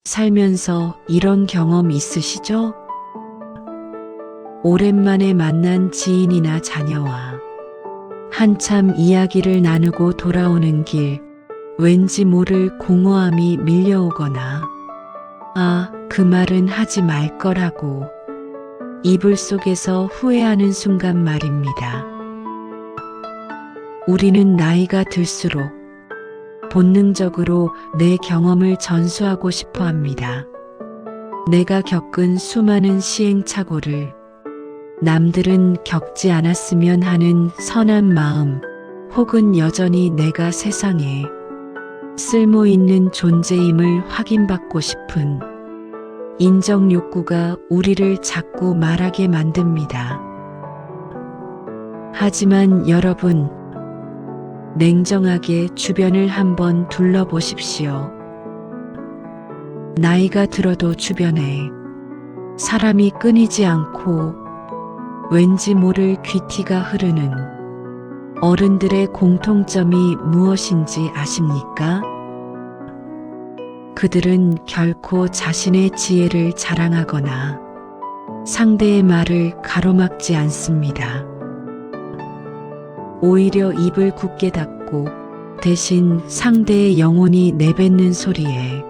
살면서 이런 경험 있으시죠? 오랜만에 만난 지인이나 자녀와 한참 이야기를 나누고 돌아오는 길, 왠지 모를 공허함이 밀려오거나, 아, 그 말은 하지 말 거라고 이불 속에서 후회하는 순간 말입니다. 우리는 나이가 들수록 본능적으로 내 경험을 전수하고 싶어 합니다. 내가 겪은 수많은 시행착오를 남들은 겪지 않았으면 하는 선한 마음, 혹은 여전히 내가 세상에 쓸모 있는 존재임을 확인받고 싶은 인정 욕구가 우리를 자꾸 말하게 만듭니다. 하지만 여러분, 냉정하게 주변을 한번 둘러보십시오. 나이가 들어도 주변에 사람이 끊이지 않고 왠지 모를 귀티가 흐르는 어른들의 공통점이 무엇인지 아십니까? 그들은 결코 자신의 지혜를 자랑하거나 상대의 말을 가로막지 않습니다. 오히려 입을 굳게 닫고 대신 상대의 영혼이 내뱉는 소리에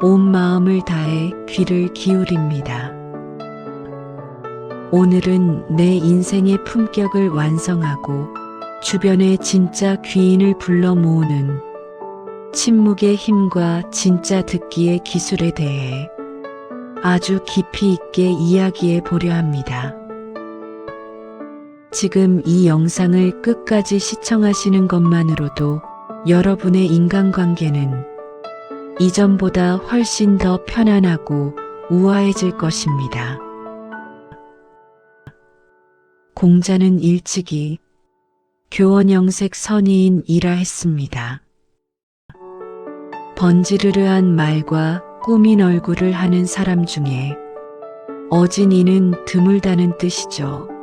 온 마음을 다해 귀를 기울입니다. 오늘은 내 인생의 품격을 완성하고 주변에 진짜 귀인을 불러 모으는 침묵의 힘과 진짜 듣기의 기술에 대해 아주 깊이 있게 이야기해 보려 합니다. 지금 이 영상을 끝까지 시청하시는 것만으로도 여러분의 인간관계는 이전보다 훨씬 더 편안하고 우아해질 것입니다. 공자는 일찍이 교원영색 선의인이라 했습니다. 번지르르한 말과 꾸민 얼굴을 하는 사람 중에 어진이는 드물다는 뜻이죠.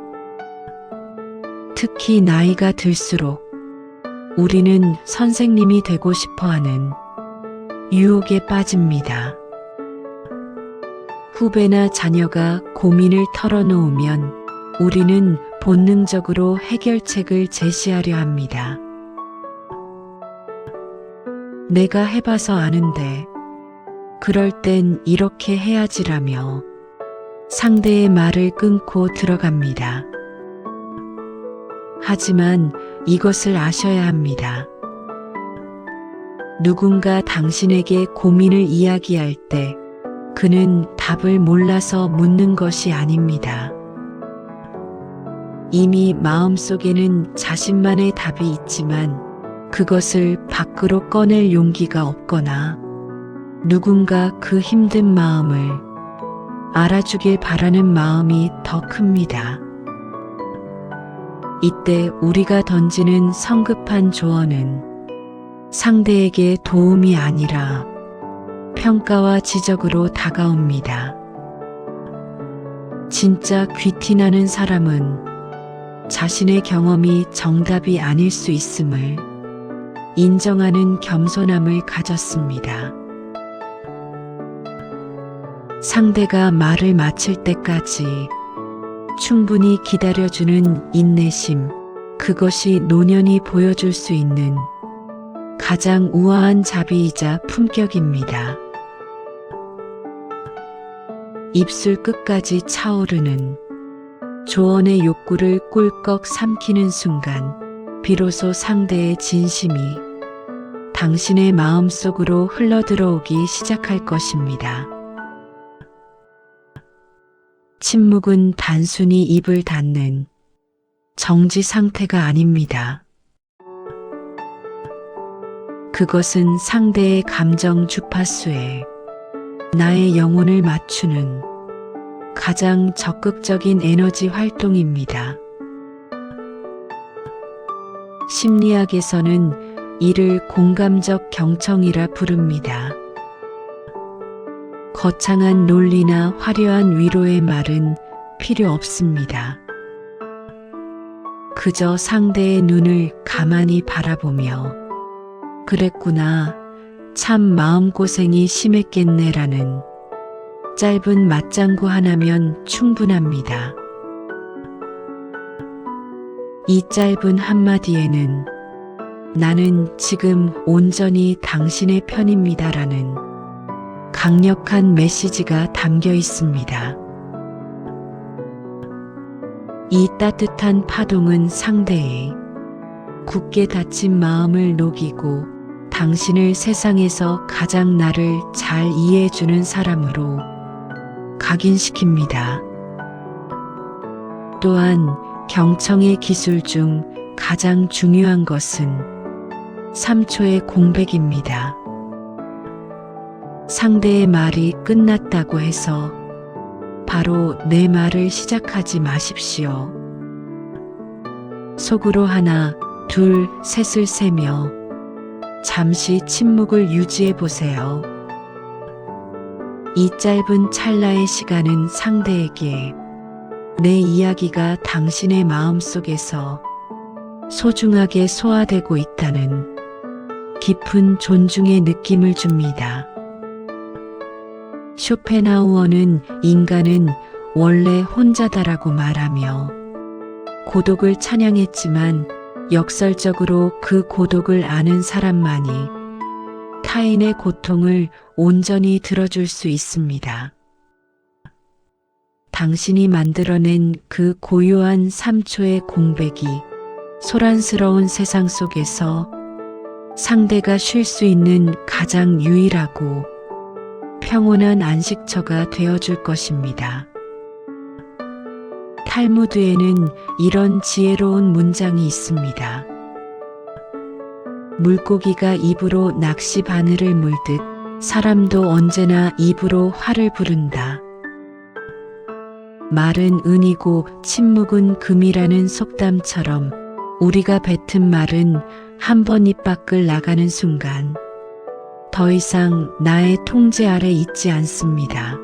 특히 나이가 들수록 우리는 선생님이 되고 싶어하는 유혹에 빠집니다. 후배나 자녀가 고민을 털어놓으면 우리는 본능적으로 해결책을 제시하려 합니다. 내가 해봐서 아는데, 그럴 땐 이렇게 해야지라며 상대의 말을 끊고 들어갑니다. 하지만 이것을 아셔야 합니다. 누군가 당신에게 고민을 이야기할 때 그는 답을 몰라서 묻는 것이 아닙니다. 이미 마음속에는 자신만의 답이 있지만 그것을 밖으로 꺼낼 용기가 없거나 누군가 그 힘든 마음을 알아주길 바라는 마음이 더 큽니다. 이때 우리가 던지는 성급한 조언은 상대에게 도움이 아니라 평가와 지적으로 다가옵니다. 진짜 귀티나는 사람은 자신의 경험이 정답이 아닐 수 있음을 인정하는 겸손함을 가졌습니다. 상대가 말을 마칠 때까지 충분히 기다려주는 인내심, 그것이 노년이 보여줄 수 있는 가장 우아한 자비이자 품격입니다. 입술 끝까지 차오르는 조언의 욕구를 꿀꺽 삼키는 순간 비로소 상대의 진심이 당신의 마음속으로 흘러들어오기 시작할 것입니다. 침묵은 단순히 입을 닫는 정지 상태가 아닙니다. 그것은 상대의 감정 주파수에 나의 영혼을 맞추는 가장 적극적인 에너지 활동입니다. 심리학에서는 이를 공감적 경청이라 부릅니다. 거창한 논리나 화려한 위로의 말은 필요 없습니다. 그저 상대의 눈을 가만히 바라보며 그랬구나, 참 마음고생이 심했겠네라는 짧은 맞장구 하나면 충분합니다. 이 짧은 한마디에는 나는 지금 온전히 당신의 편입니다라는 강력한 메시지가 담겨 있습니다. 이 따뜻한 파동은 상대의 굳게 닫힌 마음을 녹이고 당신을 세상에서 가장 나를 잘 이해해주는 사람으로 각인시킵니다. 또한 경청의 기술 중 가장 중요한 것은 3초의 공백입니다. 상대의 말이 끝났다고 해서 바로 내 말을 시작하지 마십시오. 속으로 하나, 둘, 셋을 세며 잠시 침묵을 유지해 보세요. 이 짧은 찰나의 시간은 상대에게 내 이야기가 당신의 마음속에서 소중하게 소화되고 있다는 깊은 존중의 느낌을 줍니다. 쇼펜하우어는 인간은 원래 혼자다라고 말하며 고독을 찬양했지만 역설적으로 그 고독을 아는 사람만이 타인의 고통을 온전히 들어줄 수 있습니다. 당신이 만들어낸 그 고요한 3초의 공백이 소란스러운 세상 속에서 상대가 쉴 수 있는 가장 유일하고 평온한 안식처가 되어줄 것입니다. 탈무드에는 이런 지혜로운 문장이 있습니다. 물고기가 입으로 낚시 바늘을 물듯 사람도 언제나 입으로 화를 부른다. 말은 은이고 침묵은 금이라는 속담처럼 우리가 뱉은 말은 한 번 입 밖을 나가는 순간 더 이상 나의 통제 아래 있지 않습니다.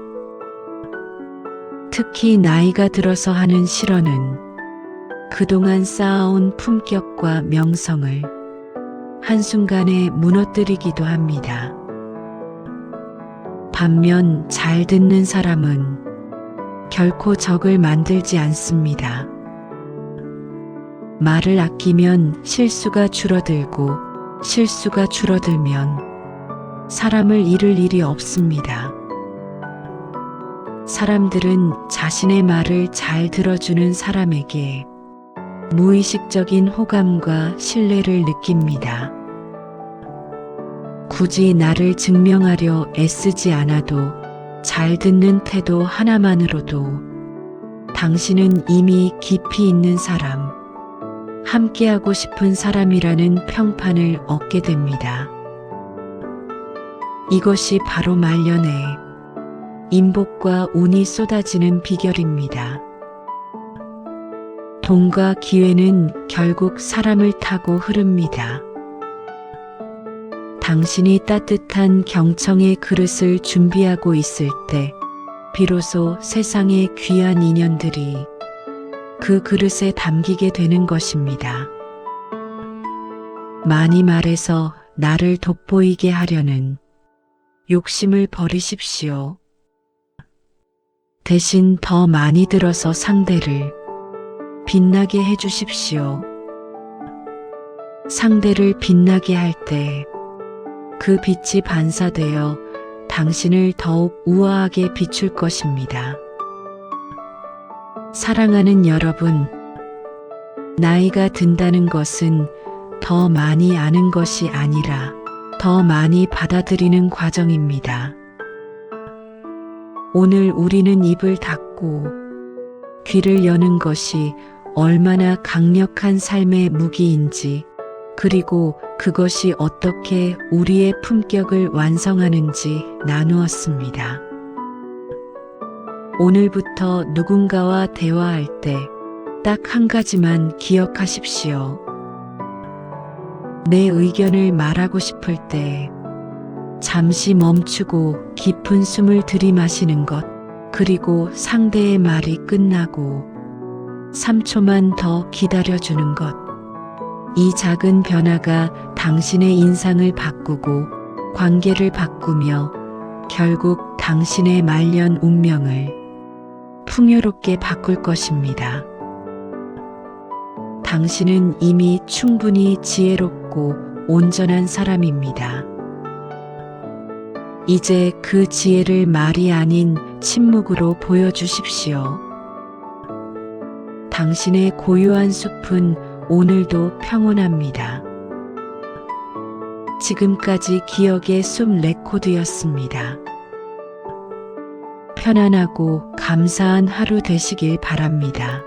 특히 나이가 들어서 하는 실언은 그동안 쌓아온 품격과 명성을 한순간에 무너뜨리기도 합니다. 반면 잘 듣는 사람은 결코 적을 만들지 않습니다. 말을 아끼면 실수가 줄어들고 실수가 줄어들면 사람을 잃을 일이 없습니다. 사람들은 자신의 말을 잘 들어주는 사람에게 무의식적인 호감과 신뢰를 느낍니다. 굳이 나를 증명하려 애쓰지 않아도 잘 듣는 태도 하나만으로도 당신은 이미 깊이 있는 사람, 함께하고 싶은 사람이라는 평판을 얻게 됩니다. 이것이 바로 말년에 인복과 운이 쏟아지는 비결입니다. 돈과 기회는 결국 사람을 타고 흐릅니다. 당신이 따뜻한 경청의 그릇을 준비하고 있을 때 비로소 세상의 귀한 인연들이 그 그릇에 담기게 되는 것입니다. 많이 말해서 나를 돋보이게 하려는 욕심을 버리십시오. 대신 더 많이 들어서 상대를 빛나게 해주십시오. 상대를 빛나게 할 때 그 빛이 반사되어 당신을 더욱 우아하게 비출 것입니다. 사랑하는 여러분, 나이가 든다는 것은 더 많이 아는 것이 아니라 더 많이 받아들이는 과정입니다. 오늘 우리는 입을 닫고 귀를 여는 것이 얼마나 강력한 삶의 무기인지, 그리고 그것이 어떻게 우리의 품격을 완성하는지 나누었습니다. 오늘부터 누군가와 대화할 때 딱 한 가지만 기억하십시오. 내 의견을 말하고 싶을 때 잠시 멈추고 깊은 숨을 들이마시는 것, 그리고 상대의 말이 끝나고 3초만 더 기다려주는 것. 이 작은 변화가 당신의 인상을 바꾸고 관계를 바꾸며 결국 당신의 말년 운명을 풍요롭게 바꿀 것입니다. 당신은 이미 충분히 지혜롭고 온전한 사람입니다. 이제 그 지혜를 말이 아닌 침묵으로 보여주십시오. 당신의 고요한 숲은 오늘도 평온합니다. 지금까지 기억의 숲 레코드였습니다. 편안하고 감사한 하루 되시길 바랍니다.